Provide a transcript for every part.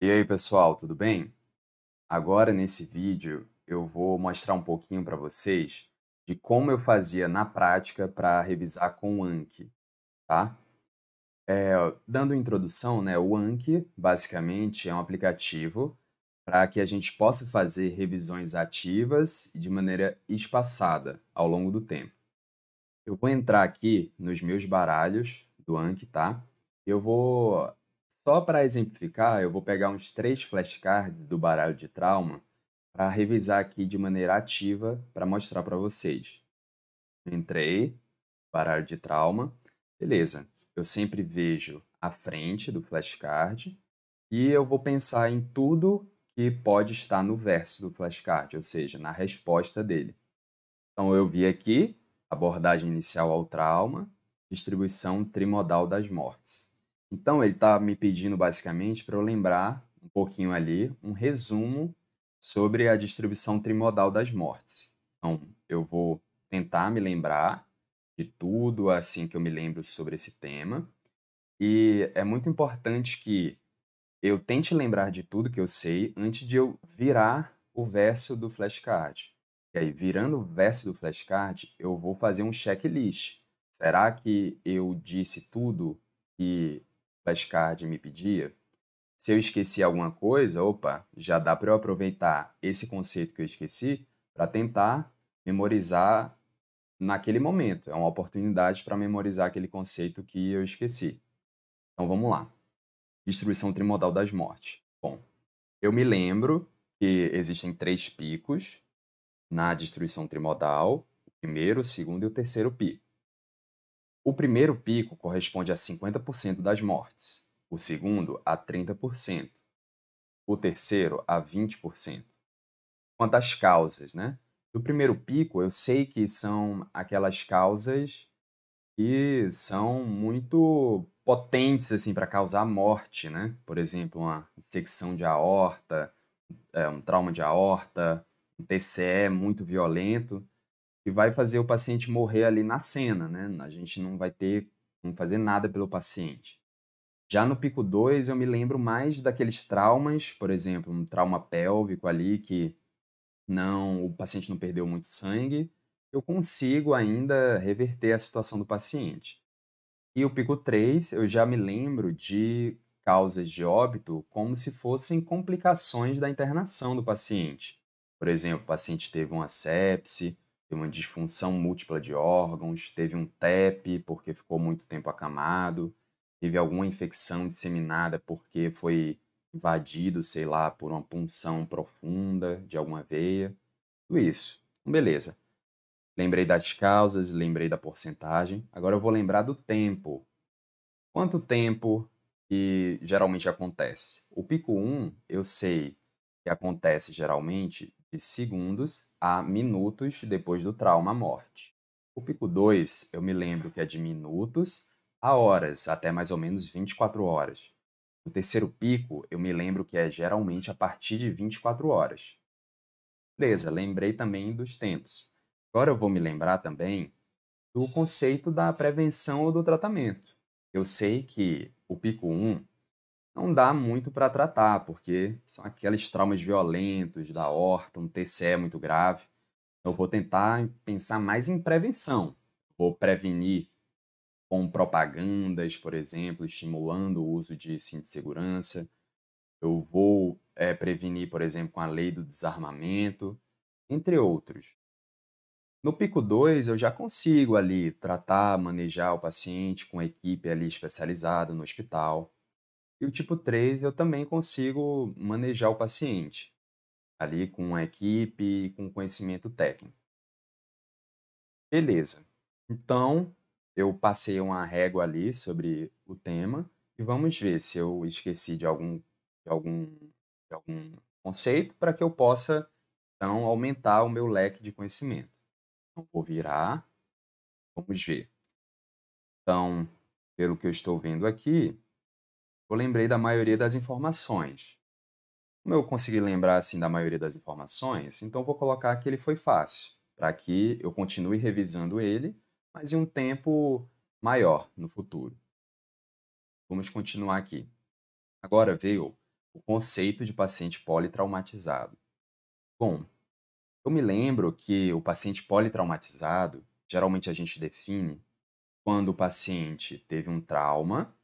E aí, pessoal, tudo bem? Agora, nesse vídeo, eu vou mostrar um pouquinho para vocês de como eu fazia na prática para revisar com o Anki, tá? Dando introdução, né, o Anki, basicamente, é um aplicativo para que a gente possa fazer revisões ativas e de maneira espaçada ao longo do tempo. Eu vou entrar aqui nos meus baralhos do Anki, tá? Eu vou, só para exemplificar, eu vou pegar uns 3 flashcards do baralho de trauma para revisar aqui de maneira ativa para mostrar para vocês. Entrei, baralho de trauma, beleza. Eu sempre vejo a frente do flashcard e eu vou pensar em tudo que pode estar no verso do flashcard, ou seja, na resposta dele. Então, eu vi aqui abordagem inicial ao trauma, distribuição trimodal das mortes. Então, ele está me pedindo basicamente para eu lembrar um pouquinho ali, um resumo sobre a distribuição trimodal das mortes. Então, eu vou tentar me lembrar de tudo assim que eu me lembro sobre esse tema. E é muito importante que eu tente lembrar de tudo que eu sei antes de eu virar o verso do flashcard. E aí, virando o verso do flashcard, eu vou fazer um checklist. Será que eu disse tudo que o flashcard me pedia? Se eu esqueci alguma coisa, opa, já dá para eu aproveitar esse conceito que eu esqueci para tentar memorizar naquele momento. É uma oportunidade para memorizar aquele conceito que eu esqueci. Então vamos lá. Distribuição trimodal das mortes. Bom, eu me lembro que existem 3 picos na distribuição trimodal, o primeiro, o segundo e o terceiro pico. O primeiro pico corresponde a 50% das mortes, o segundo a 30%, o terceiro a 20%. Quanto às causas, né? Do primeiro pico, eu sei que são aquelas causas que são muito potentes assim para causar morte, né? Por exemplo, uma dissecção de aorta, um trauma de aorta, um TCE muito violento, que vai fazer o paciente morrer ali na cena, né? A gente não vai ter como fazer nada pelo paciente. Já no pico 2, eu me lembro mais daqueles traumas, por exemplo, um trauma pélvico ali que o paciente não perdeu muito sangue, eu consigo ainda reverter a situação do paciente. E o pico 3, eu já me lembro de causas de óbito como se fossem complicações da internação do paciente. Por exemplo, o paciente teve uma sepse, teve uma disfunção múltipla de órgãos, teve um TEP porque ficou muito tempo acamado, teve alguma infecção disseminada porque foi invadido, sei lá, por uma punção profunda de alguma veia. Tudo isso. Beleza. Lembrei das causas, lembrei da porcentagem. Agora eu vou lembrar do tempo. Quanto tempo que geralmente acontece? O pico 1, eu sei que acontece geralmente de segundos a minutos depois do trauma à morte. O pico 2, eu me lembro que é de minutos a horas, até mais ou menos 24 horas. O terceiro pico, eu me lembro que é geralmente a partir de 24 horas. Beleza, lembrei também dos tempos. Agora eu vou me lembrar também do conceito da prevenção ou do tratamento. Eu sei que o pico 1 não dá muito para tratar, porque são aqueles traumas violentos da aorta, um TCE muito grave. Eu vou tentar pensar mais em prevenção. Vou prevenir com propagandas, por exemplo, estimulando o uso de cinto de segurança. Eu vou prevenir, por exemplo, com a lei do desarmamento, entre outros. No pico 2, eu já consigo ali tratar, manejar o paciente com equipe ali especializada no hospital. E o tipo 3, eu também consigo manejar o paciente ali com uma equipe e com conhecimento técnico. Beleza. Então, eu passei uma régua ali sobre o tema e vamos ver se eu esqueci de algum, de algum conceito para que eu possa, então, aumentar o meu leque de conhecimento. Então, vou virar, vamos ver. Então, pelo que eu estou vendo aqui, eu lembrei da maioria das informações. Como eu consegui lembrar assim da maioria das informações, então vou colocar que ele foi fácil, para que eu continue revisando ele, mas em um tempo maior no futuro. Vamos continuar aqui. Agora veio o conceito de paciente politraumatizado. Bom, eu me lembro que o paciente politraumatizado, geralmente a gente define quando o paciente teve um trauma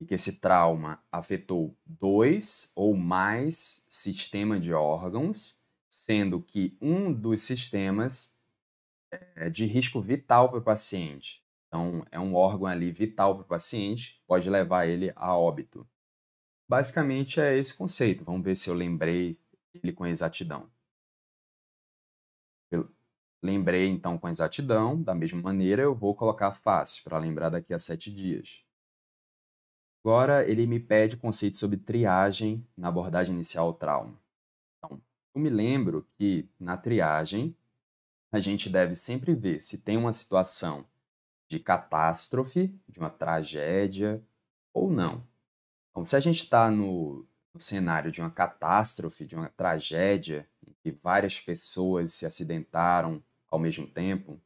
e que esse trauma afetou 2 ou mais sistemas de órgãos, sendo que um dos sistemas é de risco vital para o paciente. Então, é um órgão ali vital para o paciente, pode levar ele a óbito. Basicamente é esse conceito. Vamos ver se eu lembrei ele com exatidão. Eu lembrei então com exatidão, da mesma maneira eu vou colocar fácil para lembrar daqui a 7 dias. Agora ele me pede conceito sobre triagem na abordagem inicial ao trauma. Então, eu me lembro que na triagem a gente deve sempre ver se tem uma situação de catástrofe, de uma tragédia ou não. Então, se a gente está no cenário de uma catástrofe, de uma tragédia, em que várias pessoas se acidentaram ao mesmo tempo,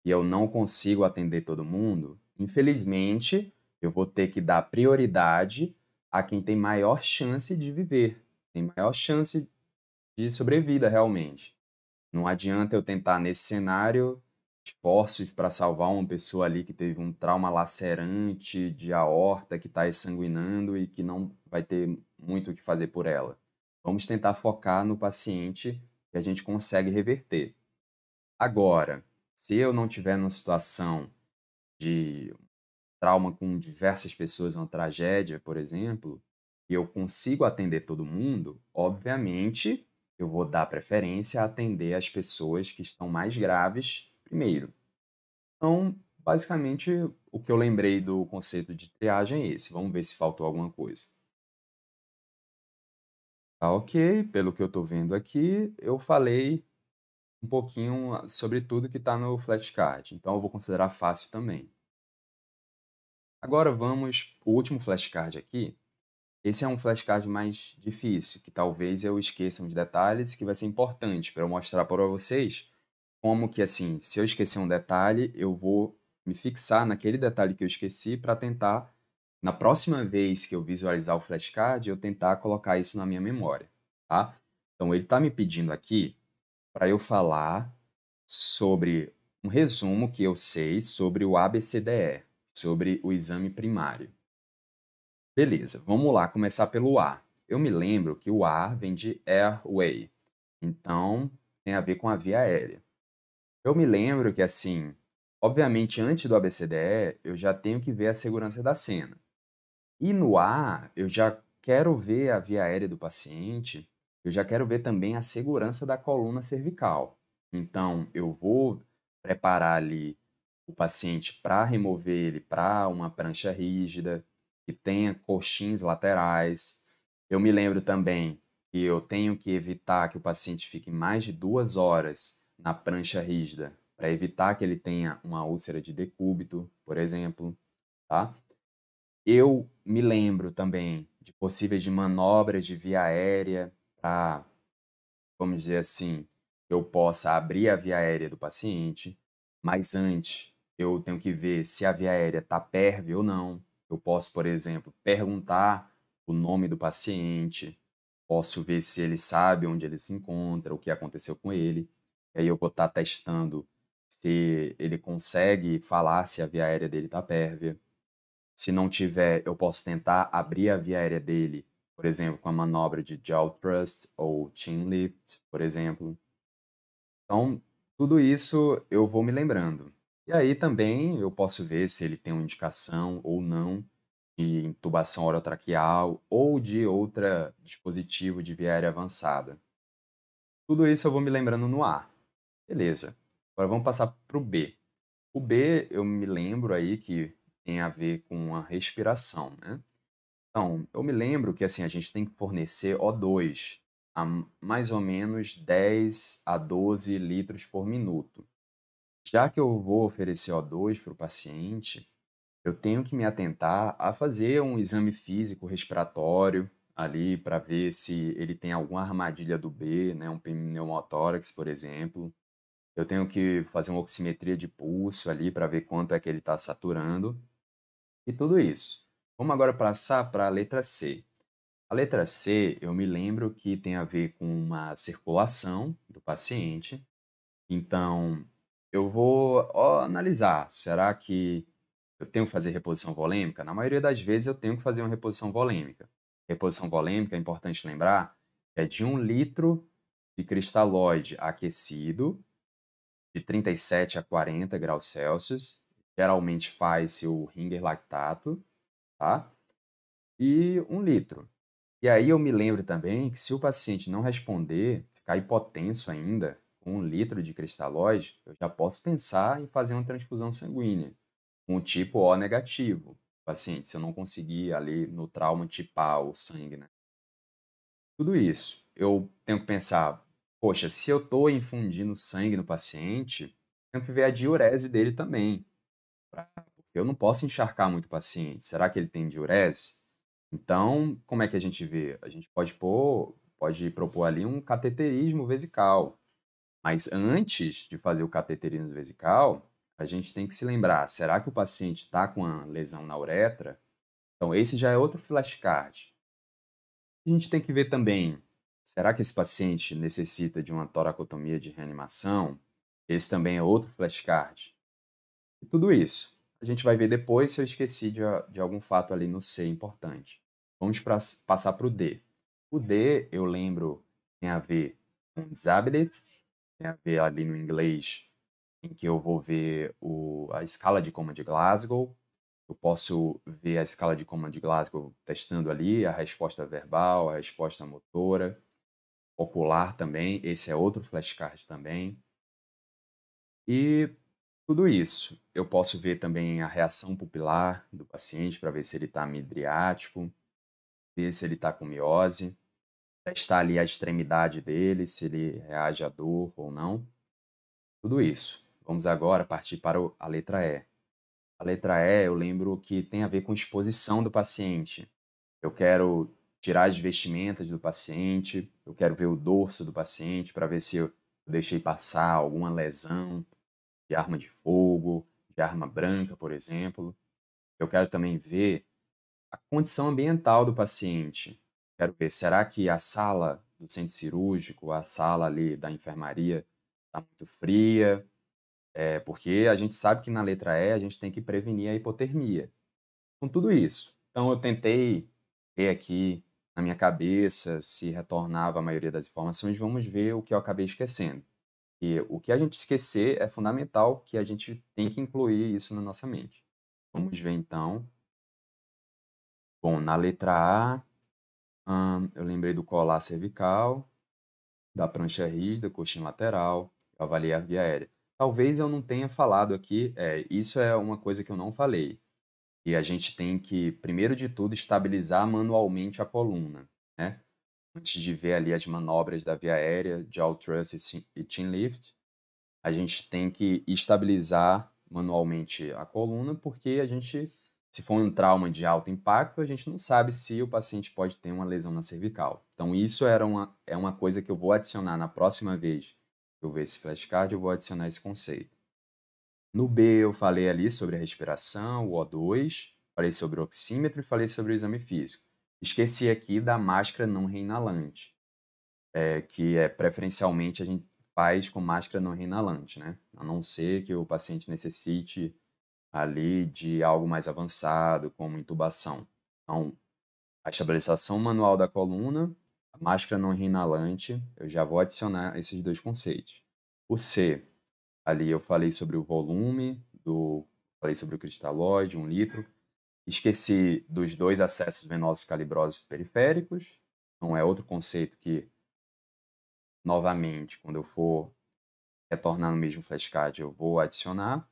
e eu não consigo atender todo mundo, infelizmente, eu vou ter que dar prioridade a quem tem maior chance de viver, tem maior chance de sobrevida realmente. Não adianta eu tentar nesse cenário esforços para salvar uma pessoa ali que teve um trauma lacerante de aorta, que está exsanguinando e que não vai ter muito o que fazer por ela. Vamos tentar focar no paciente que a gente consegue reverter. Agora, se eu não tiver numa situação de trauma com diversas pessoas, uma tragédia, por exemplo, e eu consigo atender todo mundo, obviamente eu vou dar preferência a atender as pessoas que estão mais graves primeiro. Então, basicamente, o que eu lembrei do conceito de triagem é esse. Vamos ver se faltou alguma coisa. Tá ok, pelo que eu estou vendo aqui, eu falei um pouquinho sobre tudo que está no flashcard, então eu vou considerar fácil também. Agora vamos, o último flashcard aqui. Esse é um flashcard mais difícil, que talvez eu esqueça uns detalhes, que vai ser importante para eu mostrar para vocês como que, assim, se eu esquecer um detalhe, eu vou me fixar naquele detalhe que eu esqueci para tentar, na próxima vez que eu visualizar o flashcard, eu tentar colocar isso na minha memória, tá? Então, ele está me pedindo aqui para eu falar sobre um resumo que eu sei sobre o ABCDE, sobre o exame primário. Beleza, vamos lá, começar pelo A. Eu me lembro que o A vem de airway, então tem a ver com a via aérea. Eu me lembro que, assim, obviamente, antes do ABCDE, eu já tenho que ver a segurança da cena. E no A, eu já quero ver a via aérea do paciente, eu já quero ver também a segurança da coluna cervical. Então, eu vou preparar ali o paciente para remover ele para uma prancha rígida, que tenha coxins laterais. Eu me lembro também que eu tenho que evitar que o paciente fique mais de 2 horas na prancha rígida, para evitar que ele tenha uma úlcera de decúbito, por exemplo, tá? Eu me lembro também de possíveis de manobras de via aérea para, vamos dizer assim, eu possa abrir a via aérea do paciente, mas antes eu tenho que ver se a via aérea está pérvia ou não. Eu posso, por exemplo, perguntar o nome do paciente, posso ver se ele sabe onde ele se encontra, o que aconteceu com ele. E aí eu vou estar testando se ele consegue falar se a via aérea dele está pérvia. Se não tiver, eu posso tentar abrir a via aérea dele, por exemplo, com a manobra de jaw thrust ou chin lift, por exemplo. Então, tudo isso eu vou me lembrando. E aí também eu posso ver se ele tem uma indicação ou não de intubação orotraqueal ou de outro dispositivo de via aérea avançada. Tudo isso eu vou me lembrando no A. Beleza. Agora vamos passar para o B. O B eu me lembro aí que tem a ver com a respiração, né? Então, eu me lembro que assim a gente tem que fornecer O2 a mais ou menos 10 a 12 litros por minuto. Já que eu vou oferecer O2 para o paciente, eu tenho que me atentar a fazer um exame físico respiratório ali para ver se ele tem alguma armadilha do B, né, um pneumotórax, por exemplo. Eu tenho que fazer uma oximetria de pulso ali para ver quanto é que ele está saturando e tudo isso. Vamos agora passar para a letra C. A letra C, eu me lembro que tem a ver com uma circulação do paciente. Então, eu vou analisar, será que eu tenho que fazer reposição volêmica? Na maioria das vezes eu tenho que fazer uma reposição volêmica. Reposição volêmica, é importante lembrar, é de 1 litro de cristalóide aquecido, de 37 a 40 graus Celsius. Geralmente faz-se o Ringer lactato, tá? E 1 litro. E aí eu me lembro também que se o paciente não responder, ficar hipotenso ainda, com 1 litro de cristalóide, eu já posso pensar em fazer uma transfusão sanguínea, com o tipo O negativo. Paciente, se eu não conseguir ali no trauma tipar o sangue, né? Tudo isso. Eu tenho que pensar, poxa, se eu estou infundindo sangue no paciente, tenho que ver a diurese dele também, porque eu não posso encharcar muito o paciente. Será que ele tem diurese? Então, como é que a gente vê? A gente pode propor ali um cateterismo vesical. Mas antes de fazer o cateterismo vesical, a gente tem que se lembrar, será que o paciente está com uma lesão na uretra? Então, esse já é outro flashcard. A gente tem que ver também, será que esse paciente necessita de uma toracotomia de reanimação? Esse também é outro flashcard. E tudo isso. A gente vai ver depois se eu esqueci de algum fato ali no C importante. Vamos passar para o D. O D, eu lembro, tem a ver com disability, tem a ver ali no inglês, em que eu vou ver a escala de coma de Glasgow. Eu posso ver a escala de coma de Glasgow testando ali a resposta verbal, a resposta motora, ocular também. Esse é outro flashcard também. E tudo isso. Eu posso ver também a reação pupilar do paciente para ver se ele está midriático, ver se ele está com miose, testar ali a extremidade dele, se ele reage à dor ou não. Tudo isso. Vamos agora partir para a letra E. A letra E, eu lembro que tem a ver com exposição do paciente. Eu quero tirar as vestimentas do paciente, eu quero ver o dorso do paciente para ver se eu deixei passar alguma lesão de arma de fogo, de arma branca, por exemplo. Eu quero também ver a condição ambiental do paciente. Quero ver, será que a sala do centro cirúrgico, a sala ali da enfermaria está muito fria? Porque a gente sabe que na letra E a gente tem que prevenir a hipotermia. Com tudo isso. Então eu tentei ver aqui na minha cabeça se retornava a maioria das informações. Vamos ver o que eu acabei esquecendo. E o que a gente esquecer é fundamental, que a gente tem que incluir isso na nossa mente. Vamos ver então. Bom, na letra A, eu lembrei do colar cervical, da prancha rígida, coxim lateral, eu avaliei a via aérea. Talvez eu não tenha falado aqui, isso é uma coisa que eu não falei. E a gente tem que, primeiro de tudo, estabilizar manualmente a coluna, né? Antes de ver ali as manobras da via aérea, jaw thrust e chin lift, a gente tem que estabilizar manualmente a coluna, porque a gente, se for um trauma de alto impacto, a gente não sabe se o paciente pode ter uma lesão na cervical. Então, isso é uma coisa que eu vou adicionar na próxima vez que eu ver esse flashcard, eu vou adicionar esse conceito. No B, eu falei ali sobre a respiração, o O2, falei sobre o oxímetro e falei sobre o exame físico. Esqueci aqui da máscara não reinalante, que é preferencialmente a gente faz com máscara não reinalante, né? A não ser que o paciente necessite ali de algo mais avançado, como intubação. Então, a estabilização manual da coluna, a máscara não reinalante, eu já vou adicionar esses dois conceitos. O C, ali eu falei sobre o volume, falei sobre o cristalóide, 1 litro. Esqueci dos 2 acessos venosos calibrosos periféricos. Então é outro conceito que, novamente, quando eu for retornar no mesmo flashcard, eu vou adicionar.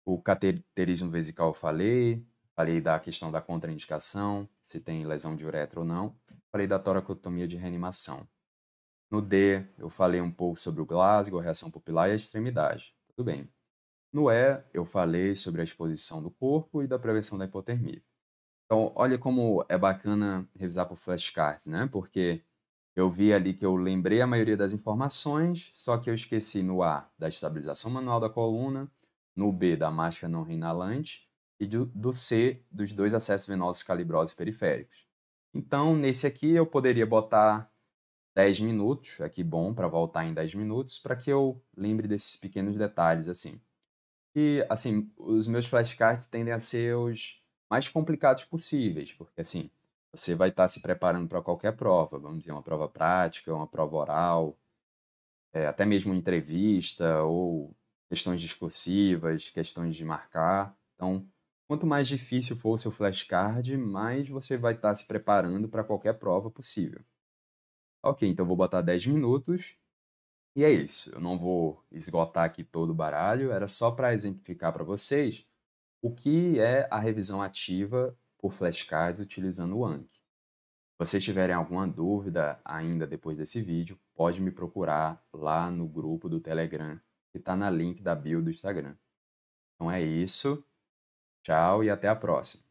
O cateterismo vesical eu falei da questão da contraindicação, se tem lesão de uretra ou não. Falei da toracotomia de reanimação. No D, eu falei um pouco sobre o Glasgow, a reação pupilar e a extremidade. Tudo bem. No E, eu falei sobre a exposição do corpo e da prevenção da hipotermia. Então, olha como é bacana revisar por flashcards, né? Porque eu vi ali que eu lembrei a maioria das informações, só que eu esqueci no A da estabilização manual da coluna, no B da máscara não reinalante e do C dos 2 acessos venosos calibrosos periféricos. Então, nesse aqui eu poderia botar 10 minutos, aqui bom para voltar em 10 minutos, para que eu lembre desses pequenos detalhes, assim. E, assim, os meus flashcards tendem a ser os mais complicados possíveis, porque, assim, você vai estar se preparando para qualquer prova, vamos dizer, uma prova prática, uma prova oral, até mesmo uma entrevista ou questões discursivas, questões de marcar. Então, quanto mais difícil for o seu flashcard, mais você vai estar se preparando para qualquer prova possível. Ok, então eu vou botar 10 minutos e é isso. Eu não vou esgotar aqui todo o baralho, era só para exemplificar para vocês o que é a revisão ativa por flashcards utilizando o Anki. Se vocês tiverem alguma dúvida ainda depois desse vídeo, pode me procurar lá no grupo do Telegram, que está na link da bio do Instagram. Então é isso, tchau e até a próxima.